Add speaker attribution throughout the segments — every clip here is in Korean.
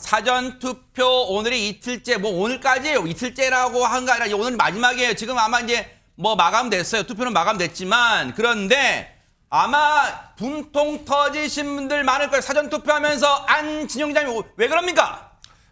Speaker 1: 사전 투표 오늘이 이틀째, 뭐 오늘까지예요. 이틀째라고 한 거 아니라 오늘 마지막이에요. 지금 아마 이제 뭐 마감됐어요. 투표는 마감됐지만 그런데 아마 분통 터지신 분들 많을 거예요. 사전 투표하면서 안진영 기자님 왜 그럽니까?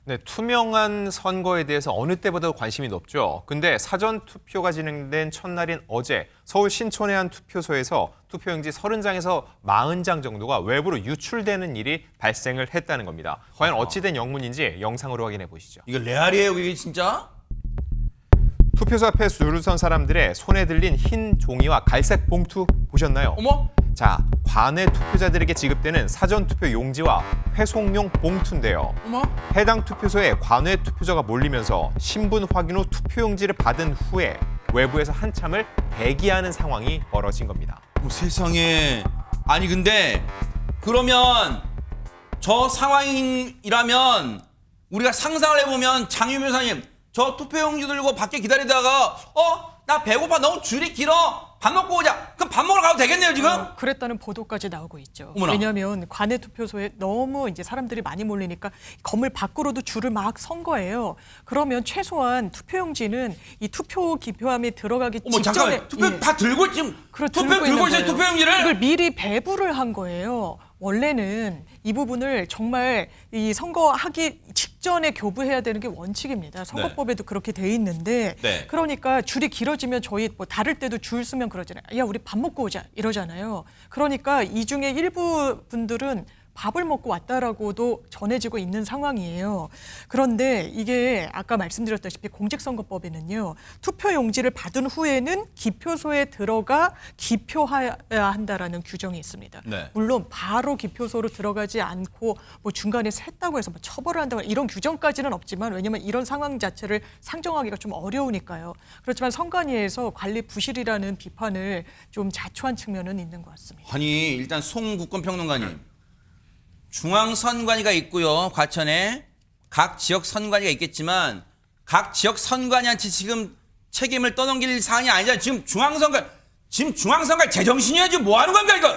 Speaker 2: 네, 투명한 선거에 대해서 어느 때보다 관심이 높죠. 근데 사전 투표가 진행된 첫날인 어제 서울 신촌의 한 투표소에서 투표용지 30장에서 40장 정도가 외부로 유출되는 일이 발생을 했다는 겁니다. 과연 어찌된 영문인지 영상으로 확인해 보시죠.
Speaker 1: 이거 레알이에요, 이게 진짜?
Speaker 2: 투표소 앞에 줄을 선 사람들의 손에 들린 흰 종이와 갈색 봉투 보셨나요?
Speaker 1: 어머?
Speaker 2: 자, 관외 투표자들에게 지급되는 사전 투표 용지와 회송용 봉투인데요.
Speaker 1: 어머?
Speaker 2: 해당 투표소에 관외 투표자가 몰리면서 신분 확인 후 투표용지를 받은 후에 외부에서 한참을 대기하는 상황이 벌어진 겁니다.
Speaker 1: 세상에. 아니 근데 그러면 저 상황이라면 우리가 상상을 해보면 장유미 변호사님 저 투표용지 들고 밖에 기다리다가 나 배고파 너무 줄이 길어 밥 먹고 오자. 그럼 밥 먹으러 가도 되겠네요 지금?
Speaker 3: 그랬다는 보도까지 나오고 있죠.
Speaker 1: 어머나.
Speaker 3: 왜냐하면 관외 투표소에 너무 이제 사람들이 많이 몰리니까 건물 밖으로도 줄을 막 선 거예요. 그러면 최소한 투표용지는 이 투표 기표함에 들어가기
Speaker 1: 어머
Speaker 3: 직전에
Speaker 1: 잠깐 투표 다 들고 지금
Speaker 3: 그렇죠.
Speaker 1: 투표 들고 있어요
Speaker 3: 있는 거예요.
Speaker 1: 투표용지를?
Speaker 3: 이걸 미리 배부를 한 거예요. 원래는 이 부분을 정말 이 선거하기 직전에 교부해야 되는 게 원칙입니다. 선거법에도 그렇게 돼 있는데
Speaker 1: 네.
Speaker 3: 그러니까 줄이 길어지면 저희 뭐 다를 때도 줄 쓰면 그러잖아요. 야 우리 밥 먹고 오자 이러잖아요. 그러니까 이 중에 일부 분들은 밥을 먹고 왔다라고도 전해지고 있는 상황이에요. 그런데 이게 아까 말씀드렸다시피 공직선거법에는요. 투표용지를 받은 후에는 기표소에 들어가 기표해야 한다라는 규정이 있습니다.
Speaker 1: 네.
Speaker 3: 물론 바로 기표소로 들어가지 않고 뭐 중간에 샜다고 해서 뭐 처벌을 한다거나 이런 규정까지는 없지만 왜냐하면 이런 상황 자체를 상정하기가 좀 어려우니까요. 그렇지만 선관위에서 관리 부실이라는 비판을 좀 자초한 측면은 있는 것 같습니다.
Speaker 1: 아니 일단 송국권평론가님 중앙선관위가 있고요. 과천에 각 지역 선관위가 있겠지만 각 지역 선관위한테 지금 책임을 떠넘길 사안이 아니잖아요. 지금 중앙선관 제정신이야 지금 뭐 하는 겁니까 이거?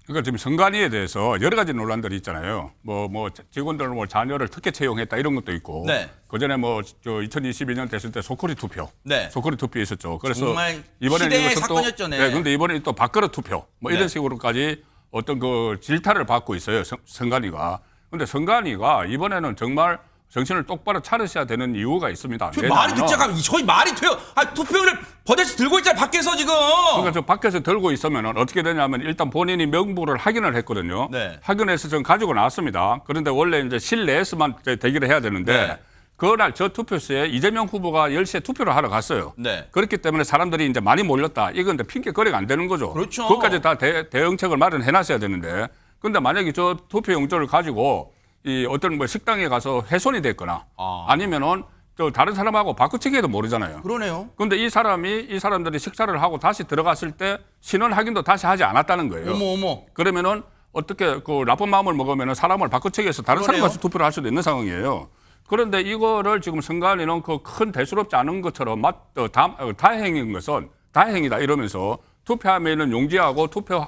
Speaker 4: 그러니까 지금 선관위에 대해서 여러 가지 논란들이 있잖아요. 뭐 직원들 뭐 자녀를 특혜 채용했다 이런 것도 있고.
Speaker 1: 네.
Speaker 4: 그전에 뭐 2022년 됐을 때 소커리 투표.
Speaker 1: 네.
Speaker 4: 소커리 투표 있었죠. 그래서
Speaker 1: 정말
Speaker 4: 이번에는
Speaker 1: 시대의
Speaker 4: 이것도
Speaker 1: 사건이었죠. 네.
Speaker 4: 네. 그런데 이번에 또 밥그릇 투표. 뭐 이런
Speaker 1: 네.
Speaker 4: 식으로까지 어떤 그 질타를 받고 있어요. 선관위가. 그런데 선관위가 이번에는 정말 정신을 똑바로 차리셔야 되는 이유가 있습니다.
Speaker 1: 저 말이
Speaker 4: 왜냐하면
Speaker 1: 듣자가 저희 말이 돼요. 투표를 버젓이 들고 있잖아요 밖에서 지금.
Speaker 4: 그러니까 저 밖에서 들고 있으면 어떻게 되냐면 일단 본인이 명부를 확인을 했거든요.
Speaker 1: 네.
Speaker 4: 확인해서 좀 가지고 나왔습니다. 그런데 원래 이제 실내에서만 대기를 해야 되는데
Speaker 1: 네.
Speaker 4: 그날 저 투표소에 이재명 후보가 10시에 투표를 하러 갔어요.
Speaker 1: 네.
Speaker 4: 그렇기 때문에 사람들이 이제 많이 몰렸다. 이건 근데 핑계거리가 안 되는 거죠.
Speaker 1: 그렇죠.
Speaker 4: 그것까지 다 대응책을 마련해 놨어야 되는데. 근데 만약에 저 투표 용지를 가지고 이 어떤 뭐 식당에 가서 훼손이 됐거나 아니면은 저 다른 사람하고 바꾸치기해도 모르잖아요.
Speaker 1: 그러네요.
Speaker 4: 근데 이 사람들이 식사를 하고 다시 들어갔을 때 신원 확인도 다시 하지 않았다는 거예요.
Speaker 1: 어머.
Speaker 4: 그러면은 어떻게 그 나쁜 마음을 먹으면은 사람을 바꾸치기해서 다른
Speaker 1: 그러네요.
Speaker 4: 사람 가서 투표를 할 수도 있는 상황이에요. 그런데 이거를 지금 선관위는 그 큰 대수롭지 않은 것처럼 다행인 것은 다행이다 이러면서 투표함에는 용지하고 투표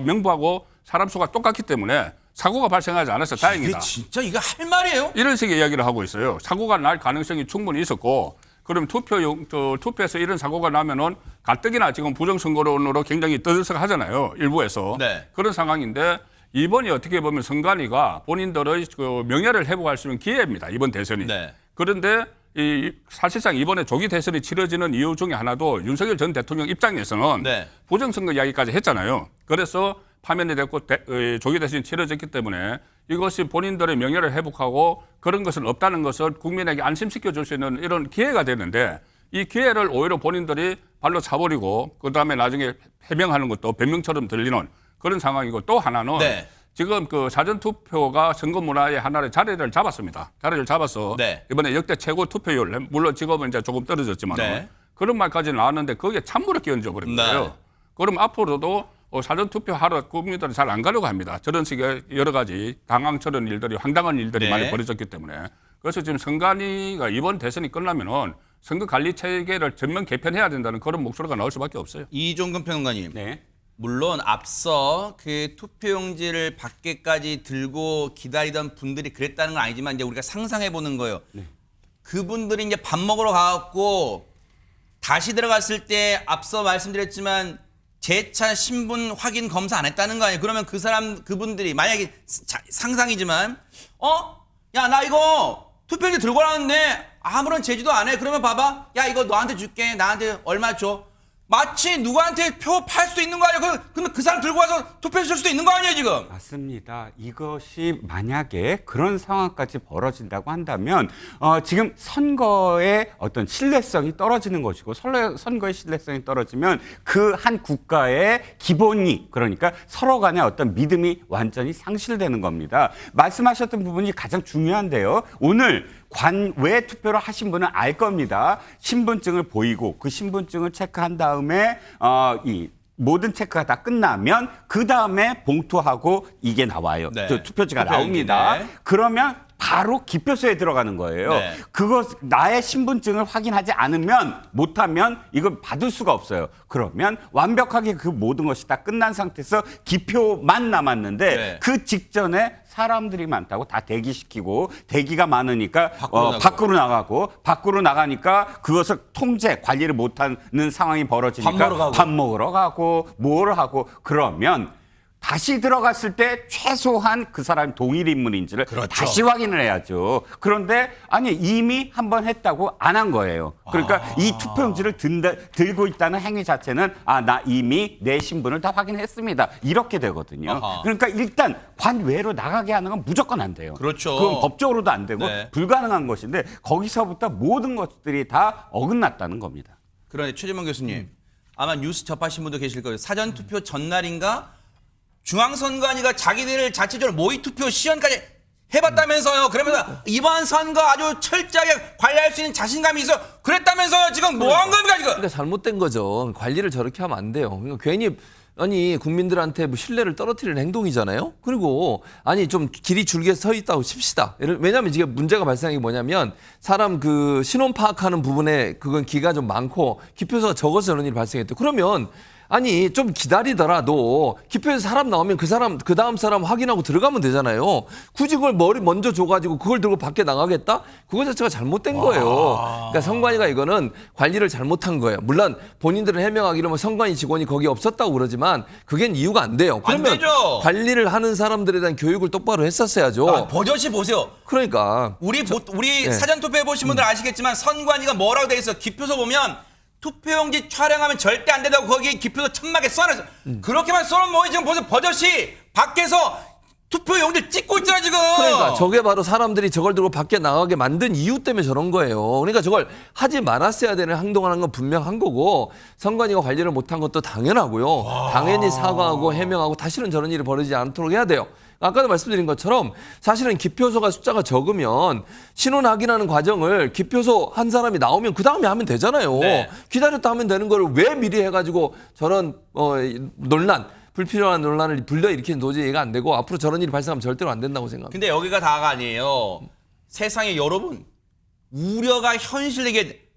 Speaker 4: 명부하고 사람 수가 똑같기 때문에 사고가 발생하지 않아서 다행이다.
Speaker 1: 이게 진짜 이거 할 말이에요?
Speaker 4: 이런 식의 이야기를 하고 있어요. 사고가 날 가능성이 충분히 있었고, 그럼 투표에서 이런 사고가 나면은 가뜩이나 지금 부정선거론으로 굉장히 떠들썩하잖아요. 일부에서.
Speaker 1: 네.
Speaker 4: 그런 상황인데 이번이 어떻게 보면 선관위가 본인들의 그 명예를 회복할 수 있는 기회입니다. 이번 대선이.
Speaker 1: 네.
Speaker 4: 그런데 사실상 이번에 조기 대선이 치러지는 이유 중에 하나도 윤석열 전 대통령 입장에서는
Speaker 1: 네.
Speaker 4: 부정선거 이야기까지 했잖아요. 그래서 파면이 됐고 조기 대선이 치러졌기 때문에 이것이 본인들의 명예를 회복하고 그런 것은 없다는 것을 국민에게 안심시켜 줄 수 있는 이런 기회가 되는데 이 기회를 오히려 본인들이 발로 차버리고 그다음에 나중에 해명하는 것도 변명처럼 들리는 그런 상황이고 또 하나는
Speaker 1: 네.
Speaker 4: 지금 그 사전투표가 선거 문화의 하나의 자리를 잡았습니다. 자리를 잡아서
Speaker 1: 네.
Speaker 4: 이번에 역대 최고 투표율, 물론 지금은 이제 조금 떨어졌지만
Speaker 1: 네.
Speaker 4: 그런 말까지 나왔는데 거기에 찬물을 끼얹어 버린 거예요.
Speaker 1: 네.
Speaker 4: 그럼 앞으로도 사전투표하러 국민들이 잘 안 가려고 합니다. 저런 식의 여러 가지 당황스러운 일들이 황당한 일들이
Speaker 1: 네.
Speaker 4: 많이 벌어졌기 때문에. 그래서 지금 선관위가 이번 대선이 끝나면은 선거 관리 체계를 전면 개편해야 된다는 그런 목소리가 나올 수밖에 없어요.
Speaker 1: 이종근 평론가님.
Speaker 5: 네.
Speaker 1: 물론 앞서 그 투표용지를 밖에까지 들고 기다리던 분들이 그랬다는 건 아니지만 이제 우리가 상상해 보는 거예요. 그분들이 이제 밥 먹으러 가갖고 다시 들어갔을 때 앞서 말씀드렸지만 재차 신분 확인 검사 안 했다는 거 아니에요? 그러면 그분들이 만약에 상상이지만 야, 나 이거 투표용지 들고 왔는데 아무런 제지도 안 해. 그러면 봐봐. 야, 이거 너한테 줄게. 나한테 얼마 줘. 마치 누구한테 표 팔 수도 있는 거 아니야? 그러면 그 사람 들고 와서 투표했을 수도 있는 거 아니에요, 지금?
Speaker 5: 맞습니다. 이것이 만약에 그런 상황까지 벌어진다고 한다면 지금 선거의 어떤 신뢰성이 떨어지는 것이고 선거의 신뢰성이 떨어지면 그 한 국가의 기본이 그러니까 서로 간의 어떤 믿음이 완전히 상실되는 겁니다. 말씀하셨던 부분이 가장 중요한데요. 오늘 관외 투표를 하신 분은 알 겁니다. 신분증을 보이고 그 신분증을 체크한 다음에 이 모든 체크가 다 끝나면 그 다음에 봉투하고 이게 나와요.
Speaker 1: 네.
Speaker 5: 투표지가
Speaker 1: 투표용지,
Speaker 5: 나옵니다.
Speaker 1: 네.
Speaker 5: 그러면 바로 기표소에 들어가는 거예요.
Speaker 1: 네.
Speaker 5: 그것 나의 신분증을 확인하지 않으면 못하면 이걸 받을 수가 없어요. 그러면 완벽하게 그 모든 것이 다 끝난 상태에서 기표만 남았는데
Speaker 1: 네.
Speaker 5: 그 직전에 사람들이 많다고 다 대기시키고 대기가 많으니까 밖으로 나가니까 그것을 통제 관리를 못하는 상황이 벌어지니까 밥 먹으러 가고 뭘 하고 그러면 다시 들어갔을 때 최소한 그 사람이 동일 인물인지를
Speaker 1: 그렇죠.
Speaker 5: 다시 확인을 해야죠. 그런데 아니 이미 한 번 했다고 안 한 거예요. 그러니까 이 투표용지를 들고 있다는 행위 자체는 나 이미 내 신분을 다 확인했습니다. 이렇게 되거든요.
Speaker 1: 아하.
Speaker 5: 그러니까 일단 관외로 나가게 하는 건 무조건 안 돼요.
Speaker 1: 그렇죠.
Speaker 5: 그건 법적으로도 안 되고
Speaker 1: 네.
Speaker 5: 불가능한 것인데 거기서부터 모든 것들이 다 어긋났다는 겁니다.
Speaker 1: 그런데 최재문 교수님, 아마 뉴스 접하신 분도 계실 거예요. 사전투표 전날인가 중앙선관위가 자기들 자체적으로 모의투표 시연까지 해봤다면서요. 그러면서 이번 선거 아주 철저하게 관리할 수 있는 자신감이 있어. 그랬다면서요. 지금 뭐 한 겁니까 지금?
Speaker 6: 그러니까 잘못된 거죠. 관리를 저렇게 하면 안 돼요. 그러니까 괜히 아니 국민들한테 뭐 신뢰를 떨어뜨리는 행동이잖아요. 그리고 아니 좀 길이 줄게 서 있다고 칩시다. 왜냐하면 이게 문제가 발생한 게 뭐냐면 사람 그 신원 파악하는 부분에 그건 기가 좀 많고 기표수가 적어서 이런 일이 발생했대. 그러면 아니 좀 기다리더라도 기표에서 사람 나오면 그 다음 사람 확인하고 들어가면 되잖아요. 굳이 그걸 먼저 줘가지고 그걸 들고 밖에 나가겠다? 그거 자체가 잘못된 거예요. 그러니까 선관위가 이거는 관리를 잘못한 거예요. 물론 본인들은 해명하기로 뭐 선관위 직원이 거기 없었다고 그러지만 그겐 이유가 안 돼요. 그러면
Speaker 1: 안 되죠.
Speaker 6: 관리를 하는 사람들에 대한 교육을 똑바로 했었어야죠.
Speaker 1: 버젓이 보세요.
Speaker 6: 그러니까
Speaker 1: 우리
Speaker 6: 네.
Speaker 1: 사전투표 해보신 분들 아시겠지만 선관위가 뭐라고 돼 있어? 기표소 보면 투표용지 촬영하면 절대 안 된다고 거기에 기표소 천막에 써놨어. 그렇게만 써놓으면 뭐 지금 보세요. 버젓이 밖에서 투표용지를 찍고 있잖아 지금.
Speaker 6: 그러니까 저게 바로 사람들이 저걸 들고 밖에 나가게 만든 이유 때문에 저런 거예요. 그러니까 저걸 하지 말았어야 되는 행동하는 건 분명한 거고 선관위가 관리를 못한 것도 당연하고요. 당연히 사과하고 해명하고 다시는 저런 일이 벌어지지 않도록 해야 돼요. 아까도 말씀드린 것처럼 사실은 기표소가 숫자가 적으면 신원 확인하는 과정을 기표소 한 사람이 나오면 그 다음에 하면 되잖아요.
Speaker 1: 네.
Speaker 6: 기다렸다 하면 되는 거를 왜 미리 해가지고 저런 불필요한 논란을 불러일으키는 도저히 이해가 안 되고 앞으로 저런 일이 발생하면 절대로 안 된다고 생각합니다.
Speaker 1: 근데 여기가 다가 아니에요. 세상에 여러분 우려가 현실에게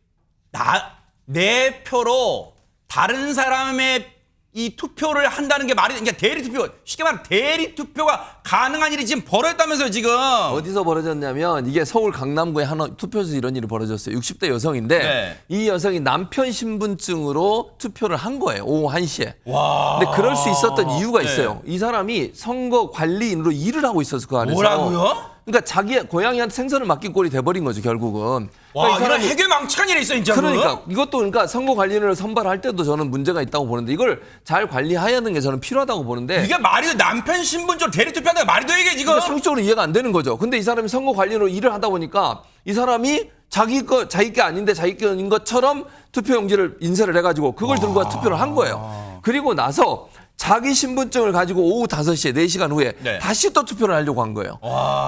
Speaker 1: 내 표로 다른 사람의 이 투표를 한다는 게 말이 그러니까 대리 투표 쉽게 말하면 대리 투표가 가능한 일이 지금 벌어졌다면서요 지금.
Speaker 6: 어디서 벌어졌냐면 이게 서울 강남구의 한 투표소에서 이런 일이 벌어졌어요. 60대 여성인데
Speaker 1: 네.
Speaker 6: 이 여성이 남편 신분증으로 투표를 한 거예요. 오후 1시에. 근데 그럴 수 있었던 이유가 있어요. 이 사람이 선거 관리인으로 일을 하고 있어서 그 안에서.
Speaker 1: 뭐라고요?
Speaker 6: 그러니까 자기 고양이한테 생선을 맡긴 꼴이 돼버린 거죠 결국은.
Speaker 1: 와,
Speaker 6: 그러니까
Speaker 1: 이런 해괴망측한 일이 있어 진짜.
Speaker 6: 그러니까 이것도 그러니까 선거 관리인을 선발할 때도 저는 문제가 있다고 보는데 이걸 잘 관리하는 게 저는 필요하다고 보는데.
Speaker 1: 이게 말이 남편 신분증 대리 투표한다는 말이 돼 이게 지금.
Speaker 6: 그러니까 상식적으로 이해가 안 되는 거죠. 근데 이 사람이 선거 관리인으로 일을 하다 보니까 이 사람이 자기 게 아닌데 자기 거인 것처럼 투표용지를 인쇄를 해가지고 그걸 들고 와 투표를 한 거예요. 그리고 나서 자기 신분증을 가지고 오후 5시에 4시간 후에
Speaker 1: 네.
Speaker 6: 다시 또 투표를 하려고 한 거예요.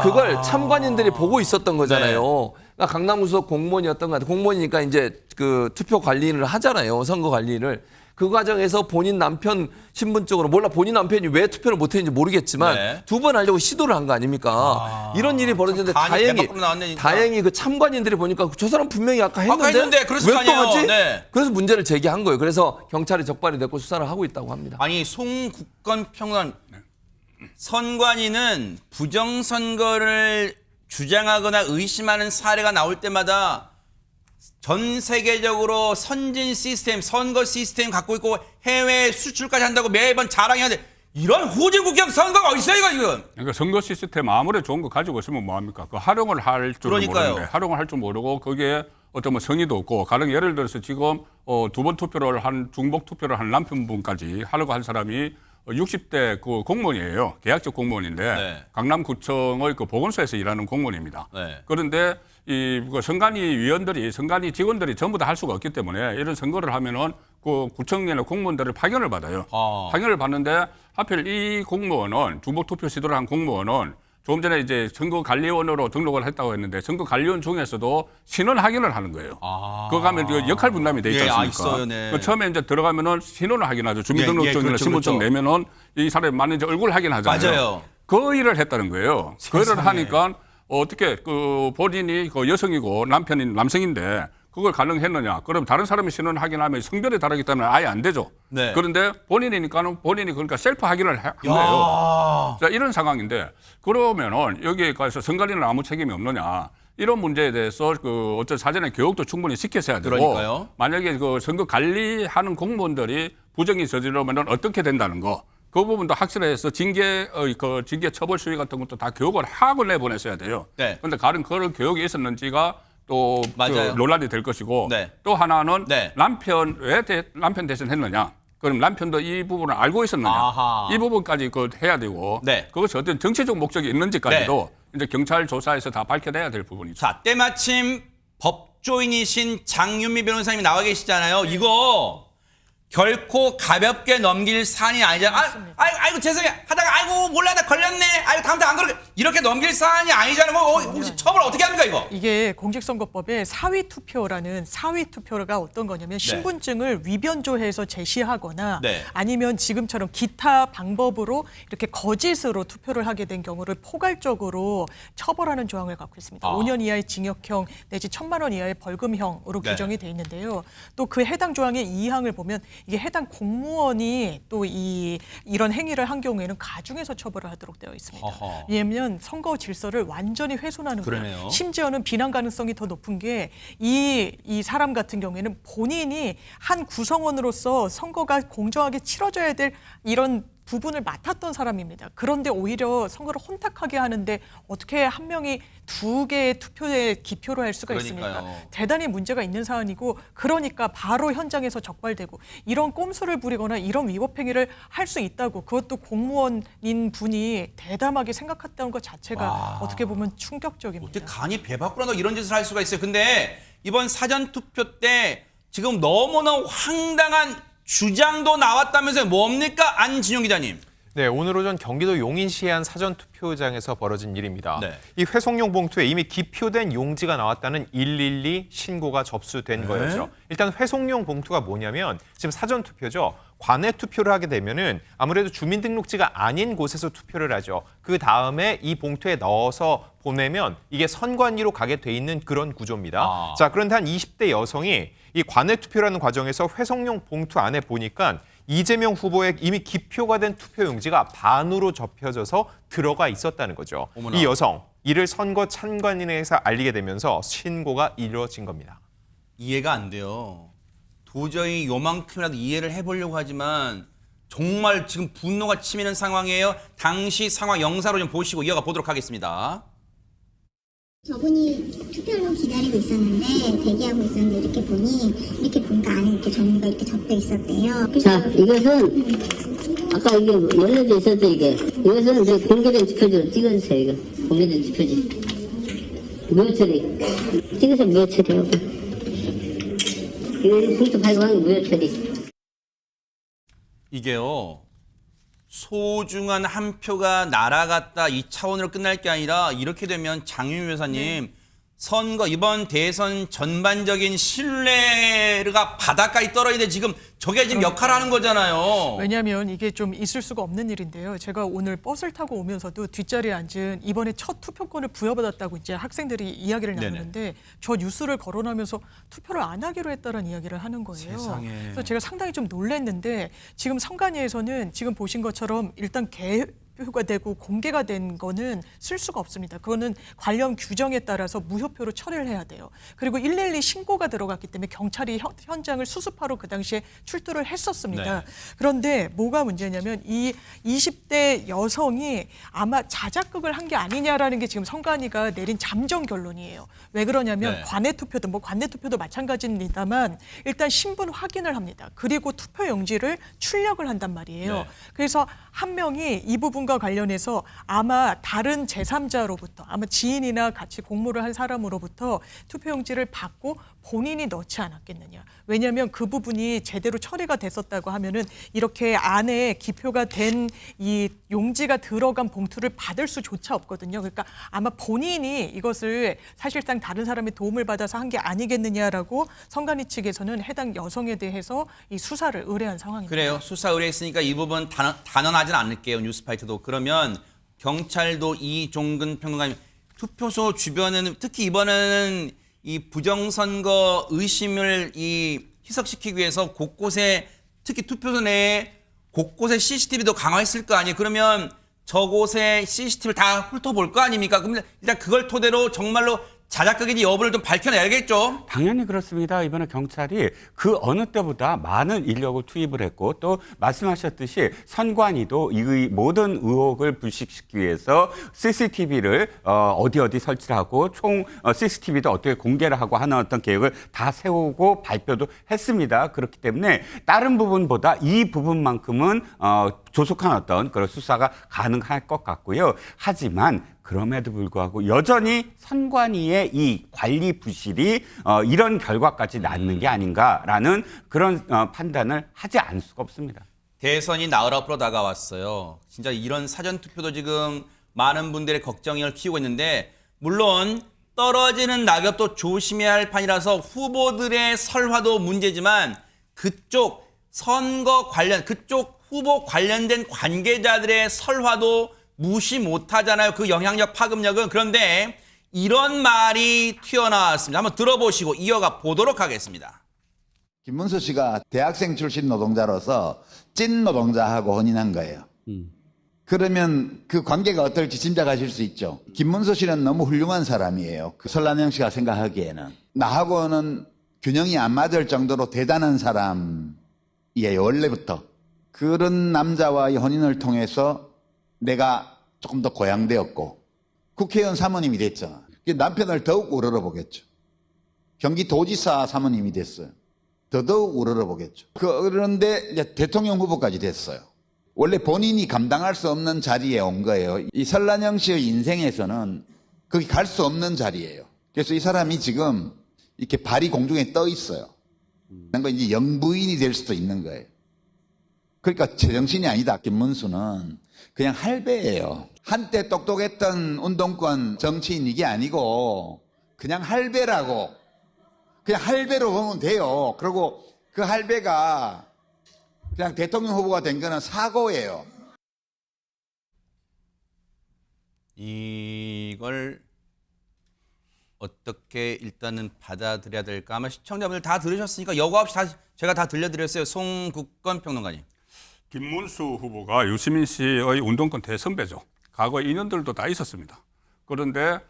Speaker 6: 그걸 참관인들이 보고 있었던 거잖아요. 그러니까 강남구 소속 공무원이었던 것 같아요. 공무원이니까 이제 그 투표 관리인을 하잖아요. 선거 관리인을. 그 과정에서 본인 남편 신분 쪽으로 몰라 본인 남편이 왜 투표를 못했는지 모르겠지만
Speaker 1: 네.
Speaker 6: 2번 하려고 시도를 한 거 아닙니까? 이런 일이 벌어졌는데
Speaker 1: 간이 배
Speaker 6: 다행히
Speaker 1: 밖으로 나왔네, 진짜.
Speaker 6: 다행히 그 참관인들이 보니까 저 사람 분명히 아까 했는데,
Speaker 1: 했는데 그랬을
Speaker 6: 왜
Speaker 1: 거
Speaker 6: 또
Speaker 1: 아니에요.
Speaker 6: 하지?
Speaker 1: 네.
Speaker 6: 그래서 문제를 제기한 거예요. 그래서 경찰이 적발이 됐고 수사를 하고 있다고 합니다.
Speaker 1: 아니 송국건평론 선관위는 부정선거를 주장하거나 의심하는 사례가 나올 때마다 전 세계적으로 선진 시스템, 선거 시스템 갖고 있고 해외 수출까지 한다고 매번 자랑해야 돼. 이런 후진국적 선거가 어디 있어요, 이거 지금?
Speaker 4: 그러니까 선거 시스템 아무리 좋은 거 가지고 있으면 뭐합니까? 그 활용을 할 줄
Speaker 1: 그러니까요.
Speaker 4: 모르는데 활용을 할 줄 모르고 거기에 어떤 뭐 성의도 없고 가령 예를 들어서 지금 2번 투표를 한 중복 투표를 한 남편분까지 하려고 한 사람이 60대 그 공무원이에요. 계약직 공무원인데
Speaker 1: 네.
Speaker 4: 강남구청의 그 보건소에서 일하는 공무원입니다.
Speaker 1: 네.
Speaker 4: 그런데 그 선관위 위원들이 선관위 직원들이 전부 다 할 수가 없기 때문에 이런 선거를 하면은 그 구청에는 공무원들을 파견을 받아요. 파견을 받는데 하필 이 공무원은 중복 투표 시도를 한 공무원은 조금 전에 이제 선거관리원으로 등록을 했다고 했는데 선거관리원 중에서도 신원 확인을 하는 거예요. 그거 가면 그 역할 분담이 돼 있지
Speaker 1: 예,
Speaker 4: 않습니까?
Speaker 1: 있어요, 네.
Speaker 4: 그 처음에 이제 들어가면은 신원을 확인하죠. 주민등록증이나
Speaker 1: 그렇죠,
Speaker 4: 신분증
Speaker 1: 그렇죠.
Speaker 4: 내면은 이 사람이 맞는지 얼굴 확인하잖아요.
Speaker 1: 맞아요.
Speaker 4: 그 일을 했다는 거예요. 그 일을 하니까 어떻게 그 본인이 그 여성이고 남편이 남성인데 그걸 가능했느냐? 그럼 다른 사람이 신원 확인하면 성별이 다르기 때문에 아예 안 되죠.
Speaker 1: 네.
Speaker 4: 그런데 본인이니까는 본인이 그러니까 셀프 확인을 한 거예요. 자, 이런 상황인데 그러면은 여기에 가서 선관위는 아무 책임이 없느냐? 이런 문제에 대해서 그 어떤 사전에 교육도 충분히 시켰어야 되고
Speaker 1: 그러니까요.
Speaker 4: 만약에 그 선거 관리하는 공무원들이 부정이 저지르면은 어떻게 된다는 거. 그 부분도 확실해서 징계 처벌 수위 같은 것도 다 교육을 하고 내보냈어야 돼요.
Speaker 1: 네.
Speaker 4: 그런데 가령 그런 교육이 있었는지가 또 그
Speaker 1: 맞아요.
Speaker 4: 논란이 될 것이고
Speaker 1: 네.
Speaker 4: 또 하나는
Speaker 1: 네.
Speaker 4: 남편 왜 남편 대신 했느냐? 그럼 남편도 이 부분을 알고 있었느냐?
Speaker 1: 아하.
Speaker 4: 이 부분까지 그 해야 되고
Speaker 1: 네.
Speaker 4: 그것이 어떤 정치적 목적이 있는지까지도 이제 경찰 조사에서 다 밝혀내야 될 부분이죠.
Speaker 1: 자, 때마침 법조인이신 장윤미 변호사님이 나와 계시잖아요. 이거 결코 가볍게 넘길 사안이 아니잖아요. 아이고 죄송해요. 하다가 아이고 몰라 나 걸렸네. 아이고 다음부터 안 그렇게 이렇게 넘길 사안이 아니잖아요. 뭐 혹시 처벌 어떻게 합니까 이거?
Speaker 3: 이게 공직선거법에 사위투표라는 사위투표가 어떤 거냐면 신분증을 위변조해서 제시하거나
Speaker 1: 네.
Speaker 3: 아니면 지금처럼 기타 방법으로 이렇게 거짓으로 투표를 하게 된 경우를 포괄적으로 처벌하는 조항을 갖고 있습니다. 5년 이하의 징역형 내지 1,000만 원 이하의 벌금형으로
Speaker 1: 네.
Speaker 3: 규정이 돼 있는데요. 또 그 해당 조항의 2항을 보면 이게 해당 공무원이 또 이런 행위를 한 경우에는 가중해서 처벌을 하도록 되어 있습니다.
Speaker 1: 어허.
Speaker 3: 왜냐하면 선거 질서를 완전히 훼손하는
Speaker 1: 그러네요.
Speaker 3: 거예요. 심지어는 비난 가능성이 더 높은 게 이 사람 같은 경우에는 본인이 한 구성원으로서 선거가 공정하게 치러져야 될 이런 부분을 맡았던 사람입니다. 그런데 오히려 선거를 혼탁하게 하는데 어떻게 한 명이 2개의 투표에 기표를 할 수가
Speaker 1: 그러니까요.
Speaker 3: 있습니까? 대단히 문제가 있는 사안이고 그러니까 바로 현장에서 적발되고 이런 꼼수를 부리거나 이런 위법 행위를 할 수 있다고 그것도 공무원인 분이 대담하게 생각했다는 것 자체가 어떻게 보면 충격적입니다.
Speaker 1: 어떻게 간이 배 밖으로 나가 이런 짓을 할 수가 있어요. 근데 이번 사전투표 때 지금 너무나 황당한 주장도 나왔다면서요. 뭡니까? 안진용 기자님.
Speaker 2: 네, 오늘 오전 경기도 용인시의 한 사전투표장에서 벌어진 일입니다.
Speaker 1: 네.
Speaker 2: 이 회송용 봉투에 이미 기표된 용지가 나왔다는 112 신고가 접수된 거였죠. 일단 회송용 봉투가 뭐냐면 지금 사전투표죠. 관내 투표를 하게 되면은 아무래도 주민등록지가 아닌 곳에서 투표를 하죠. 그 다음에 이 봉투에 넣어서 보내면 이게 선관위로 가게 돼 있는 그런 구조입니다. 자, 그런데 한 20대 여성이 이 관내 투표라는 과정에서 회송용 봉투 안에 보니까 이재명 후보의 이미 기표가 된 투표용지가 반으로 접혀져서 들어가 있었다는 거죠.
Speaker 1: 어머나.
Speaker 2: 이 여성, 이를 선거 참관인에서 알리게 되면서 신고가 이루어진 겁니다.
Speaker 1: 이해가 안 돼요. 도저히 요만큼이라도 이해를 해보려고 하지만 정말 지금 분노가 치미는 상황이에요. 당시 상황 영상으로 좀 보시고 이어가 보도록 하겠습니다.
Speaker 7: 저분이 투표를 기다리고 있었는데 대기하고 있었는데 이렇게 보니까 안에 이렇게 종류가 이렇게 접혀 있었대요.
Speaker 8: 자, 이것은 아까 이게 열려져 있었죠, 이게. 이것은 이제 공개된 투표지로 찍어주세요, 이거. 공개된 투표지. 무효처리. 찍어서 무효처리하고. 이거 봉투 발급하는 무효처리.
Speaker 1: 이게요. 소중한 한 표가 날아갔다 이 차원으로 끝날 게 아니라 이렇게 되면 장윤미 변호사님 선거 이번 대선 전반적인 신뢰가 바닥까지 떨어지는데 지금 저게 지금 역할을 하는 거잖아요.
Speaker 3: 왜냐하면 이게 좀 있을 수가 없는 일인데요. 제가 오늘 버스를 타고 오면서도 뒷자리에 앉은 이번에 첫 투표권을 부여받았다고 이제 학생들이 이야기를
Speaker 1: 네네.
Speaker 3: 나누는데 저 뉴스를 거론하면서 투표를 안 하기로 했다는 이야기를 하는 거예요.
Speaker 1: 세상에.
Speaker 3: 그래서 제가 상당히 좀 놀랐는데 지금 선관위에서는 지금 보신 것처럼 일단 개표가 되고 공개가 된 거는 쓸 수가 없습니다. 그거는 관련 규정에 따라서 무효표로 처리를 해야 돼요. 그리고 112 신고가 들어갔기 때문에 경찰이 현장을 수습하러 그 당시에 출두를 했었습니다.
Speaker 1: 네.
Speaker 3: 그런데 뭐가 문제냐면 이 20대 여성이 아마 자작극을 한 게 아니냐라는 게 지금 선관위가 내린 잠정 결론이에요. 왜 그러냐면
Speaker 1: 네.
Speaker 3: 관내 투표도 관내 투표도 마찬가지입니다만 일단 신분 확인을 합니다. 그리고 투표 용지를 출력을 한단 말이에요.
Speaker 1: 네.
Speaker 3: 그래서 한 명이 이 부분과 관련해서 아마 다른 제3자로부터 아마 지인이나 같이 공모를 한 사람으로부터 투표용지를 받고 본인이 넣지 않았겠느냐. 왜냐하면 그 부분이 제대로 처리가 됐었다고 하면은 이렇게 안에 기표가 된 이 용지가 들어간 봉투를 받을 수조차 없거든요. 그러니까 아마 본인이 이것을 사실상 다른 사람의 도움을 받아서 한 게 아니겠느냐라고 선관위 측에서는 해당 여성에 대해서 이 수사를 의뢰한 상황입니다.
Speaker 1: 그래요. 수사 의뢰했으니까 이 부분 단언하진 않을게요. 뉴스파이트도. 그러면 경찰도 이종근 평론가님 투표소 주변에는 특히 이번에는 이 부정선거 의심을 희석시키기 위해서 곳곳에 특히 투표소 내에 곳곳에 CCTV도 강화했을 거 아니에요. 그러면 저곳에 CCTV를 다 훑어볼 거 아닙니까? 그럼 일단 그걸 토대로 정말로 자작극인지 여부를 좀 밝혀내야겠죠?
Speaker 5: 당연히 그렇습니다. 이번에 경찰이 그 어느 때보다 많은 인력을 투입을 했고 또 말씀하셨듯이 선관위도 이 모든 의혹을 불식시키기 위해서 CCTV를 어디 설치를 하고 총 CCTV도 어떻게 공개를 하고 하는 어떤 계획을 다 세우고 발표도 했습니다. 그렇기 때문에 다른 부분보다 이 부분만큼은 조속한 어떤 그런 수사가 가능할 것 같고요. 하지만 그럼에도 불구하고 여전히 선관위의 이 관리 부실이 이런 결과까지 낳는 게 아닌가라는 그런 판단을 하지 않을 수가 없습니다.
Speaker 1: 대선이 나흘 앞으로 다가왔어요. 진짜 이런 사전투표도 지금 많은 분들의 걱정을 키우고 있는데 물론 떨어지는 낙엽도 조심해야 할 판이라서 후보들의 설화도 문제지만 그쪽 선거 관련 그쪽 후보 관련된 관계자들의 설화도 무시 못하잖아요. 그 영향력, 파급력은. 그런데 이런 말이 튀어나왔습니다. 한번 들어보시고 이어가 보도록 하겠습니다.
Speaker 9: 김문수 씨가 대학생 출신 노동자로서 찐 노동자하고 혼인한 거예요. 그러면 그 관계가 어떨지 짐작하실 수 있죠. 김문수 씨는 너무 훌륭한 사람이에요. 설란영 씨가 생각하기에는. 나하고는 균형이 안 맞을 정도로 대단한 사람이에요. 원래부터. 그런 남자와의 혼인을 통해서 내가 조금 더 고양되었고 국회의원 사모님이 됐잖아. 남편을 더욱 우러러보겠죠. 경기도지사 사모님이 됐어요. 더더욱 우러러보겠죠. 그런데 이제 대통령 후보까지 됐어요. 원래 본인이 감당할 수 없는 자리에 온 거예요. 이 설란영 씨의 인생에서는 거기 갈 수 없는 자리예요. 그래서 이 사람이 지금 이렇게 발이 공중에 떠 있어요. 그런 거 이제 영부인이 될 수도 있는 거예요. 그러니까 제정신이 아니다. 김문수는 그냥 할배예요. 한때 똑똑했던 운동권 정치인 이게 아니고 그냥 할배라고. 그냥 할배로 보면 돼요. 그리고 그 할배가 그냥 대통령 후보가 된 거는 사고예요.
Speaker 1: 이걸 어떻게 일단은 받아들여야 될까? 아마 시청자분들 다 들으셨으니까 여과 없이 제가 다 들려드렸어요. 송국건 평론가님.
Speaker 4: 김문수 후보가 유시민 씨의 운동권 대선배죠. 과거 인연들도 다 있었습니다. 그런데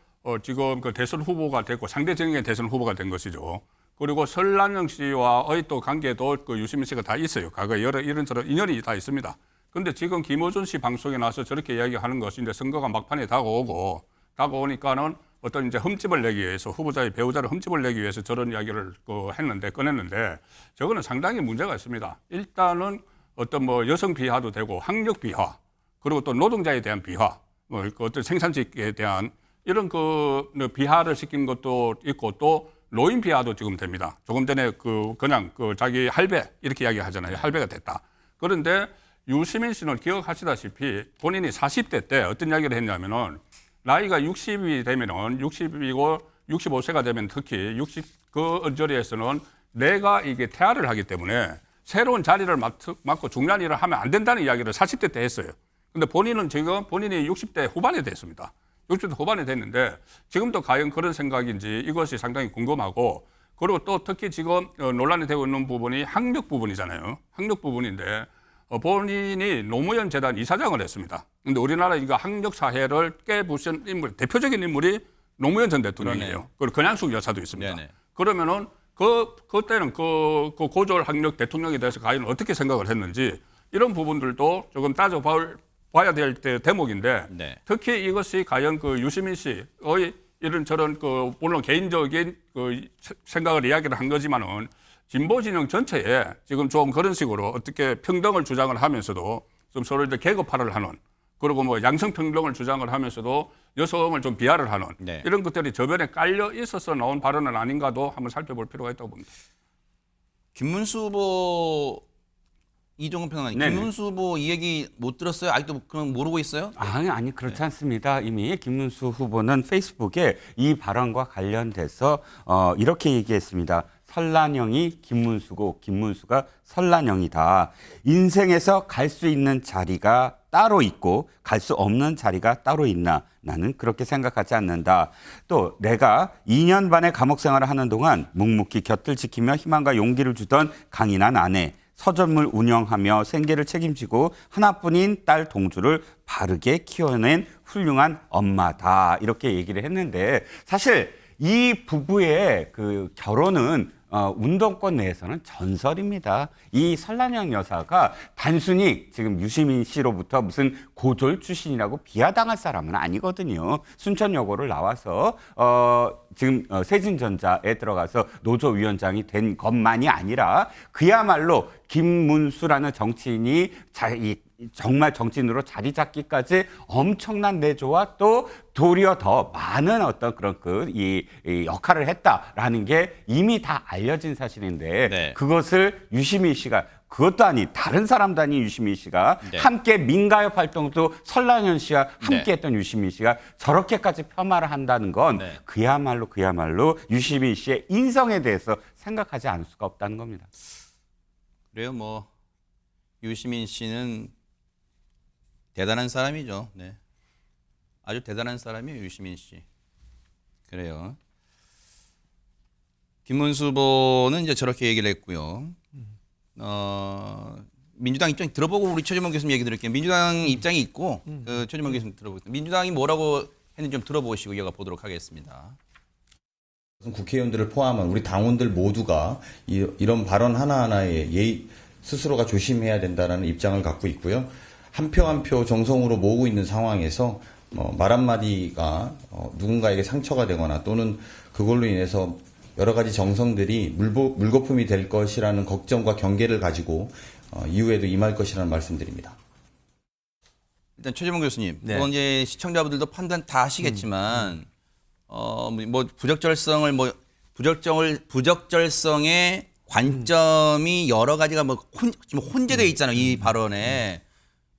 Speaker 4: 지금 그 대선 후보가 됐고 상대陣營의 대선 후보가 된 것이죠. 그리고 설란영 씨와의 또 관계도 그 유시민 씨가 다 있어요. 과거에 이런저런 인연이 다 있습니다. 그런데 지금 김어준 씨 방송에 나와서 저렇게 이야기하는 것이 이제 선거가 막판에 다가오니까는 어떤 이제 흠집을 내기 위해서 후보자의 배우자를 흠집을 내기 위해서 저런 이야기를 꺼냈는데 저거는 상당히 문제가 있습니다. 일단은 어떤 뭐 여성 비하도 되고 학력 비하 그리고 또 노동자에 대한 비하 뭐 어떤 생산직에 대한 이런 그 비하를 시킨 것도 있고 또 노인 비하도 지금 됩니다. 조금 전에 그냥 자기 할배 이렇게 이야기하잖아요. 할배가 됐다. 그런데 유시민 씨는 기억하시다시피 본인이 40대 때 어떤 이야기를 했냐면은 나이가 60이 되면은 60이고 65세가 되면 특히 60 그 언저리에서는 내가 이게 퇴화를 하기 때문에 새로운 자리를 맡고 중요한 일을 하면 안 된다는 이야기를 40대 때 했어요. 근데 본인은 지금 본인이 60대 후반에 됐습니다. 60대 후반에 됐는데 지금도 과연 그런 생각인지 이것이 상당히 궁금하고, 그리고 또 특히 지금 논란이 되고 있는 부분이 학력 부분이잖아요. 학력 부분인데 본인이 노무현 재단 이사장을 했습니다. 근데 우리나라 이거 학력 사회를 깨부신 인물, 대표적인 인물이 노무현 전 대통령이에요.
Speaker 1: 그러네요.
Speaker 4: 그리고 권양숙 여사도 있습니다.
Speaker 1: 네네.
Speaker 4: 그러면은 그때는 그 고졸 학력 대통령에 대해서 과연 어떻게 생각을 했는지 이런 부분들도 조금 따져봐야 될 대목인데,
Speaker 1: 네.
Speaker 4: 특히 이것이 과연 그 유시민 씨의 이런저런 그 물론 개인적인 그 생각을 이야기를 한 거지만은 진보 진영 전체에 지금 좀 그런 식으로 어떻게 평등을 주장을 하면서도 좀 서로 이제 계급화를 하는, 그리고 뭐 양성평등을 주장을 하면서도 여성을 좀 비하를 하는
Speaker 1: 네.
Speaker 4: 이런 것들이 저변에 깔려 있어서 나온 발언은 아닌가도 한번 살펴볼 필요가 있다고 봅니다.
Speaker 1: 김문수 후보 이종근 평론가님,
Speaker 5: 네네.
Speaker 1: 김문수 후보 이 얘기 못 들었어요? 아직도 그럼 모르고 있어요?
Speaker 5: 아니 그렇지 않습니다. 이미 김문수 후보는 페이스북에 이 발언과 관련돼서 이렇게 얘기했습니다. 설란형이 김문수고 김문수가 설란형이다. 인생에서 갈 수 있는 자리가 따로 있고 갈 수 없는 자리가 따로 있나? 나는 그렇게 생각하지 않는다. 또 내가 2년 반의 감옥 생활을 하는 동안 묵묵히 곁을 지키며 희망과 용기를 주던 강인한 아내, 서점을 운영하며 생계를 책임지고 하나뿐인 딸 동주를 바르게 키워낸 훌륭한 엄마다. 이렇게 얘기를 했는데, 사실 이 부부의 그 결혼은 운동권 내에서는 전설입니다. 이 설란영 여사가 단순히 지금 유시민 씨로부터 무슨 고졸 출신이라고 비하당할 사람은 아니거든요. 순천여고를 나와서 지금 세진전자에 들어가서 노조위원장이 된 것만이 아니라 그야말로 김문수라는 정치인이 정말 정치인으로 자리 잡기까지 엄청난 내조와 또 도리어 더 많은 어떤 그런 이 역할을 했다라는 게 이미 다 알려진 사실인데,
Speaker 1: 네.
Speaker 5: 그것을 유시민 씨가, 그것도 아닌 다른 사람도 아닌 유시민 씨가
Speaker 1: 네.
Speaker 5: 함께 민가협 활동도 설랑현 씨와 함께
Speaker 1: 네.
Speaker 5: 했던 유시민 씨가 저렇게까지 폄하를 한다는 건
Speaker 1: 네.
Speaker 5: 그야말로 유시민 씨의 인성에 대해서 생각하지 않을 수가 없다는 겁니다.
Speaker 1: 그래요, 뭐 유시민 씨는 대단한 사람이죠. 네, 아주 대단한 사람이에요, 유시민 씨. 그래요. 김문수 후보는 이제 저렇게 얘기를 했고요. 민주당 입장 들어보고 우리 최재범 교수님 얘기 드릴게요. 민주당 입장이 있고 그 최재범 교수님 들어보겠습니다. 민주당이 뭐라고 했는지 좀 들어보시고 이어가 보도록 하겠습니다.
Speaker 10: 국회의원들을 포함한 우리 당원들 모두가 이런 발언 하나하나에 스스로가 조심해야 된다는 입장을 갖고 있고요. 한 표 한 표 정성으로 모으고 있는 상황에서 말 한마디가 누군가에게 상처가 되거나 또는 그걸로 인해서 여러 가지 정성들이 물거품이 될 것이라는 걱정과 경계를 가지고 이후에도 임할 것이라는 말씀드립니다.
Speaker 1: 일단 최재범 교수님,
Speaker 6: 네.
Speaker 1: 뭐 이제 시청자분들도 판단 다 하시겠지만 뭐 부적절성의 관점이 여러 가지가 지금 혼재되어 있잖아요. 이 발언에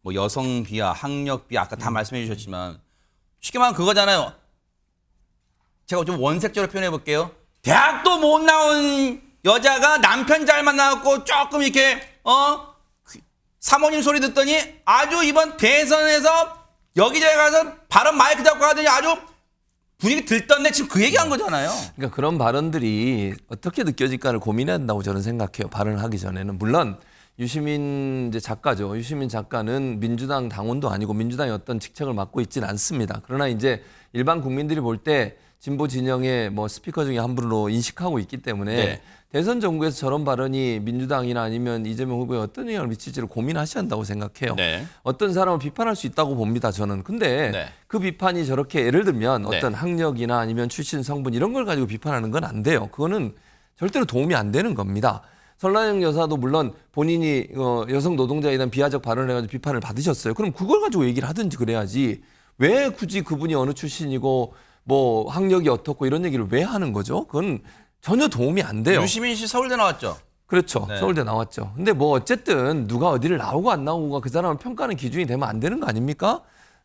Speaker 1: 뭐 여성 비하, 학력 비하 아까 다 말씀해 주셨지만 쉽게 말하면 그거잖아요. 제가 좀 원색적으로 표현해 볼게요. 대학도 못 나온 여자가 남편 잘 만나갖고 조금 이렇게 사모님 소리 듣더니 아주 이번 대선에서 여기저기 가서 발언 마이크 잡고 하더니 아주 분위기 들떴네. 지금 그 얘기한 거잖아요.
Speaker 6: 그러니까 그런 발언들이 어떻게 느껴질까를 고민해야 된다고 저는 생각해요. 발언을 하기 전에는. 물론 유시민 이제 작가죠. 유시민 작가는 민주당 당원도 아니고 민주당의 어떤 직책을 맡고 있지는 않습니다. 그러나 이제 일반 국민들이 볼 때 진보 진영의 뭐 스피커 중에 한 분으로 인식하고 있기 때문에
Speaker 1: 네.
Speaker 6: 대선 정국에서 저런 발언이 민주당이나 아니면 이재명 후보에 어떤 영향을 미칠지를 고민하셔야 한다고 생각해요.
Speaker 1: 네.
Speaker 6: 어떤 사람을 비판할 수 있다고 봅니다. 저는. 근데
Speaker 1: 네.
Speaker 6: 그 비판이 저렇게 예를 들면
Speaker 1: 네.
Speaker 6: 어떤 학력이나 아니면 출신 성분 이런 걸 가지고 비판하는 건 안 돼요. 그거는 절대로 도움이 안 되는 겁니다. 설란영 여사도 물론 본인이 여성 노동자에 대한 비하적 발언을 해가지고 비판을 받으셨어요. 그럼 그걸 가지고 얘기를 하든지 그래야지 왜 굳이 그분이 어느 출신이고 뭐 학력이 어떻고 이런 얘기를 왜 하는 거죠? 그건 전혀 도움이 안 돼요.
Speaker 1: 유시민 씨 서울대 나왔죠?
Speaker 6: 그렇죠.
Speaker 1: 네.
Speaker 6: 서울대 나왔죠. 근데 뭐 어쨌든 누가 어디를 나오고 안 나오고가 그 사람을 평가하는 기준이 되면 안 되는 거 아닙니까?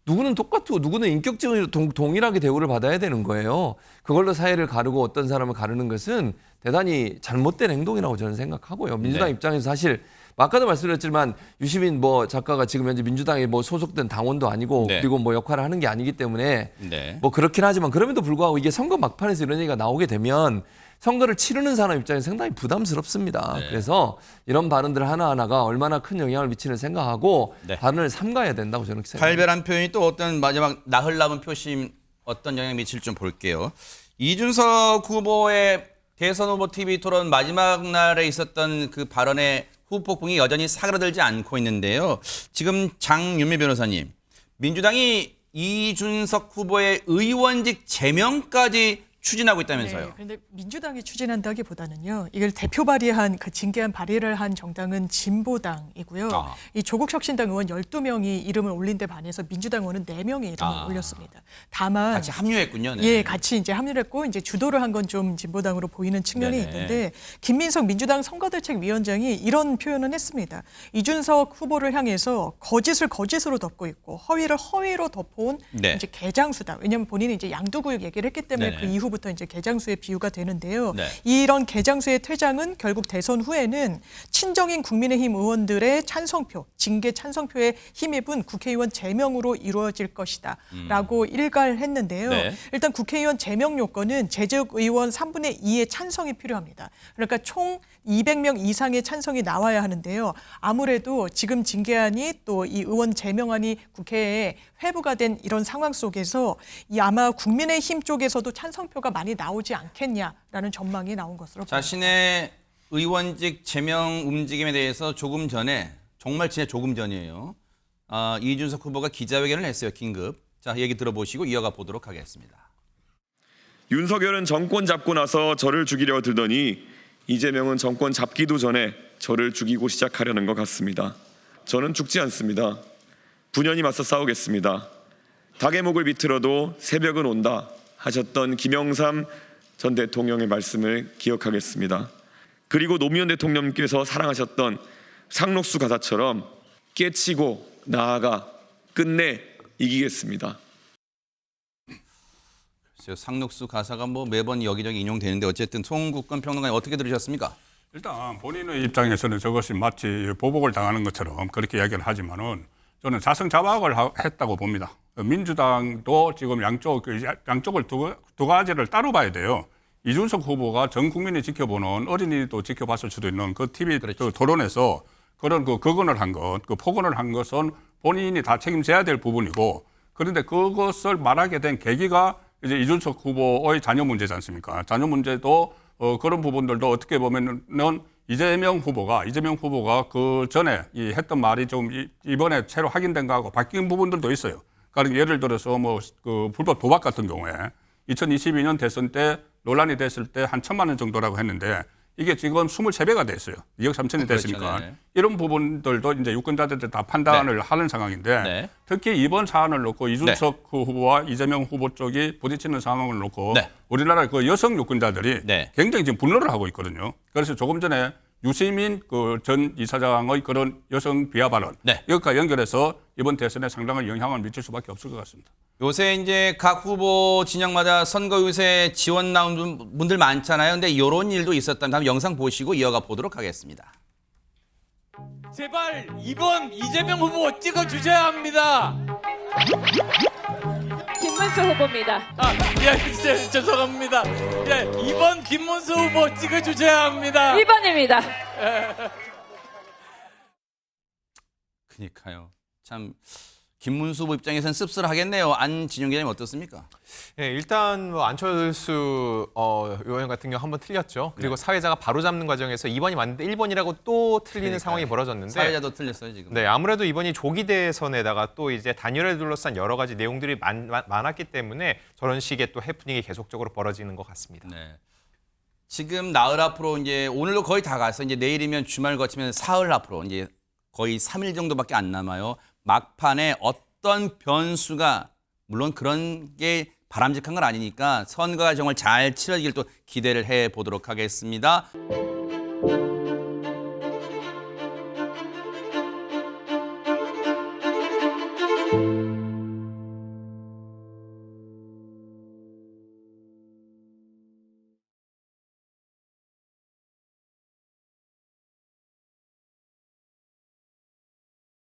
Speaker 6: 누구는 똑같고 누구는 인격적으로 동일하게 대우를 받아야 되는 거예요. 그걸로 사회를 가르고 어떤 사람을 가르는 것은 대단히 잘못된 행동이라고 저는 생각하고요. 민주당
Speaker 1: 네.
Speaker 6: 입장에서 사실 아까도 말씀드렸지만 유시민 뭐 작가가 지금 현재 민주당에 뭐 소속된 당원도 아니고
Speaker 1: 네.
Speaker 6: 그리고 뭐 역할을 하는 게 아니기 때문에
Speaker 1: 네.
Speaker 6: 뭐 그렇긴 하지만 그럼에도 불구하고 이게 선거 막판에서 이런 얘기가 나오게 되면 선거를 치르는 사람 입장에서 상당히 부담스럽습니다.
Speaker 1: 네.
Speaker 6: 그래서 이런 발언들 하나하나가 얼마나 큰 영향을 미치는 생각하고
Speaker 1: 네.
Speaker 6: 발언을 삼가야 된다고 저는 생각합니다.
Speaker 1: 발별한 표현이 또 어떤 마지막 나흘남은 표심 어떤 영향을 미칠지 좀 볼게요. 이준석 후보의 대선 후보 TV 토론 마지막 날에 있었던 그 발언의 후폭풍이 여전히 사그라들지 않고 있는데요. 지금 장윤미 변호사님, 민주당이 이준석 후보의 의원직 제명까지 추진하고 있다면서요.
Speaker 3: 그런데 민주당이 추진한다기보다는요. 이걸 대표 발의한 그 징계안 발의를 한 정당은 진보당이고요.
Speaker 1: 아.
Speaker 3: 이 조국혁신당 의원 12명이 이름을 올린 데 반해서 민주당 의원은 4명의 이름을
Speaker 1: 아.
Speaker 3: 올렸습니다. 다만
Speaker 1: 같이 합류했군요. 네.
Speaker 3: 예, 같이 이제 합류를 했고 이제 주도를 한 건 좀 진보당으로 보이는 측면이
Speaker 1: 네네.
Speaker 3: 있는데 김민석 민주당 선거대책위원장이 이런 표현은 했습니다. 이준석 후보를 향해서 거짓을 거짓으로 덮고 있고 허위를 허위로 덮어온
Speaker 1: 네.
Speaker 3: 이제 개장수다. 왜냐하면 본인이 이제 양두구역 얘기를 했기 때문에
Speaker 1: 네네.
Speaker 3: 그 이후부터 이제 개장수의 비유가 되는데요.
Speaker 1: 네.
Speaker 3: 이런 개장수의 퇴장은 결국 대선 후에는 친정인 국민의힘 의원들의 찬성표, 징계 찬성표에 힘입은 국회의원 제명으로 이루어질 것이다라고 일갈했는데요.
Speaker 1: 네.
Speaker 3: 일단 국회의원 제명 요건은 재적 의원 3분의 2의 찬성이 필요합니다. 그러니까 총 200명 이상의 찬성이 나와야 하는데요. 아무래도 지금 징계안이 또 이 의원 제명안이 국회에 회부가 된 이런 상황 속에서 이 아마 국민의힘 쪽에서도 찬성표가 많이 나오지 않겠냐라는 전망이 나온 것으로 보입니다.
Speaker 1: 자신의 의원직 제명 움직임에 대해서 조금 전에 정말 진짜 조금 전이에요. 이준석 후보가 기자회견을 했어요. 긴급. 자, 얘기 들어보시고 이어가 보도록 하겠습니다.
Speaker 11: 윤석열은 정권 잡고 나서 저를 죽이려 들더니 이재명은 정권 잡기도 전에 저를 죽이고 시작하려는 것 같습니다. 저는 죽지 않습니다. 분연히 맞서 싸우겠습니다. 닭의 목을 비틀어도 새벽은 온다 하셨던 김영삼 전 대통령의 말씀을 기억하겠습니다. 그리고 노무현 대통령께서 사랑하셨던 상록수 가사처럼 깨치고 나아가 끝내 이기겠습니다.
Speaker 1: 상록수 가사가 뭐 매번 여기저기 인용되는데 어쨌든 송국건 평론가님 어떻게 들으셨습니까?
Speaker 4: 일단 본인의 입장에서는 저것이 마치 보복을 당하는 것처럼 그렇게 이야기를 하지만은 저는 자성자박을 했다고 봅니다. 민주당도 지금 양쪽을 두 가지를 따로 봐야 돼요. 이준석 후보가 전 국민이 지켜보는 어린이도 지켜봤을 수도 있는 그 TV
Speaker 1: 그렇죠.
Speaker 4: 토론에서 그런 그 거건을 한 것, 그 폭언을 한 것은 본인이 다 책임져야 될 부분이고 그런데 그것을 말하게 된 계기가 이제 이준석 후보의 자녀 문제지 않습니까? 자녀 문제도 그런 부분들도 어떻게 보면은 이재명 후보가 그 전에 했던 말이 좀 이번에 새로 확인된 거하고 바뀐 부분들도 있어요. 그러니까 예를 들어서 뭐 그 불법 도박 같은 경우에 2022년 대선 때 논란이 됐을 때 한 1,000만 원 정도라고 했는데 이게 지금 23배가 됐어요. 2억 3천이 됐으니까.
Speaker 1: 그렇죠. 네.
Speaker 4: 이런 부분들도 이제 유권자들이 다 판단을 하는 상황인데
Speaker 1: 네.
Speaker 4: 특히 이번 사안을 놓고 이준석 후보와 이재명 후보 쪽이 부딪히는 상황을 놓고
Speaker 1: 네.
Speaker 4: 우리나라 그 여성 유권자들이
Speaker 1: 네.
Speaker 4: 굉장히 지금 분노를 하고 있거든요. 그래서 조금 전에 유시민 그 전 이사장의 그런 여성 비하 발언
Speaker 1: 네.
Speaker 4: 이것과 연결해서 이번 대선에 상당한 영향을 미칠 수밖에 없을 것 같습니다.
Speaker 1: 요새 이제 각 후보 진영마다 선거 유세 지원 나온 분들 많잖아요. 근데 이런 일도 있었다면 다음 영상 보시고 이어가 보도록 하겠습니다.
Speaker 12: 제발 이번 이재명 후보 찍어주셔야 합니다.
Speaker 13: 김문수 후보입니다.
Speaker 12: 예, 진짜 죄송합니다. 예, 이번 김문수 후보 찍어주셔야 합니다.
Speaker 13: 1번입니다.
Speaker 1: 그러니까요. 참 김문수 후보 입장에서는 씁쓸하겠네요. 안진영 기자님 어떻습니까?
Speaker 2: 네, 일단 뭐 안철수 의원 같은 경우 한번 틀렸죠. 그리고 사회자가 바로잡는 과정에서 2번이 맞는데 1번이라고 또 틀리는
Speaker 1: 그러니까요.
Speaker 2: 상황이 벌어졌는데
Speaker 1: 사회자도 틀렸어요 지금.
Speaker 2: 네, 아무래도 이번이 조기 대선에다가 또 이제 단일화를 둘러싼 여러 가지 내용들이 많았기 때문에 저런 식의 또 해프닝이 계속적으로 벌어지는 것 같습니다.
Speaker 1: 네. 지금 나흘 앞으로 이제 오늘도 거의 다 가서 이제 내일이면 주말 거치면 사흘 앞으로 이제 거의 3일 정도밖에 안 남아요. 막판에 어떤 변수가 물론 그런 게 바람직한 건 아니니까 선거가 정말 잘 치러지길 또 기대를 해 보도록 하겠습니다.